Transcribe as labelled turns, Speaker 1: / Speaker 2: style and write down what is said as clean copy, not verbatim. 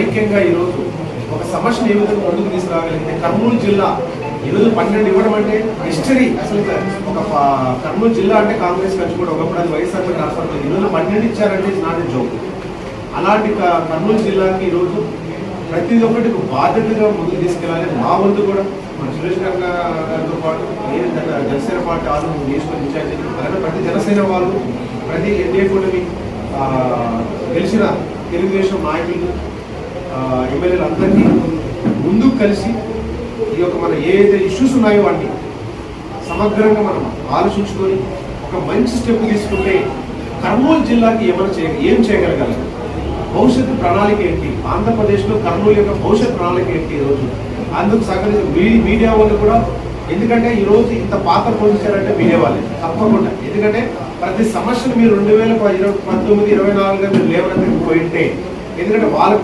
Speaker 1: సమైక్యంగా ఈరోజు ఒక సమస్యను ఏ విధంగా ముందుకు తీసుకురాగలిగితే కర్నూలు జిల్లా ఈరోజు 12 ఇవ్వడం అంటే హిస్టరీ. అసలు ఒక కర్నూలు జిల్లా అంటే కాంగ్రెస్ కలిసి కూడా ఒకప్పుడు అది వైఎస్ఆర్ ట్రాన్స్ఫర్ అయింది. ఈరోజు 12 ఇచ్చారంటే ఇట్స్ నాట్ ఎ జోక్. అలాంటి కర్నూలు జిల్లాకి ఈరోజు ప్రతి ఒక్కటి బాధ్యతగా ముందుకు తీసుకెళ్ళాలి. మా వంతు కూడా మన సురేష్ గారితో పాటు జనసేన పార్టీ వాళ్ళు తీసుకొని ఇన్ఛార్జ్ అలాగే ప్రతి జనసేన వాళ్ళు ప్రతి ఎన్డీఏ కూటమి గెలిచిన తెలుగుదేశం నాయకులు ఎమ్మెల్యేలు అందరినీ ముందుకు కలిసి ఈ యొక్క మన ఏదైతే ఇష్యూస్ ఉన్నాయో వాటిని సమగ్రంగా మనం ఆలోచించుకొని ఒక మంచి స్టెప్ తీసుకుంటే కర్నూలు జిల్లాకి ఏం చేయగలగాలి, భవిష్యత్తు ప్రణాళిక ఏంటి, ఆంధ్రప్రదేశ్లో కర్నూలు యొక్క భవిష్యత్ ప్రణాళిక ఏంటి ఈరోజు అందుకు సహకరించి మీడియా వాళ్ళు కూడా. ఎందుకంటే ఈరోజు ఇంత పాత్ర పోషించారంటే మీడియా వాళ్ళే తప్పకుండా. ఎందుకంటే ప్రతి సమస్యను మీరు 2019-24 మీరు లేవనెత్తి పోయింటే ఎందుకంటే వాళ్ళకు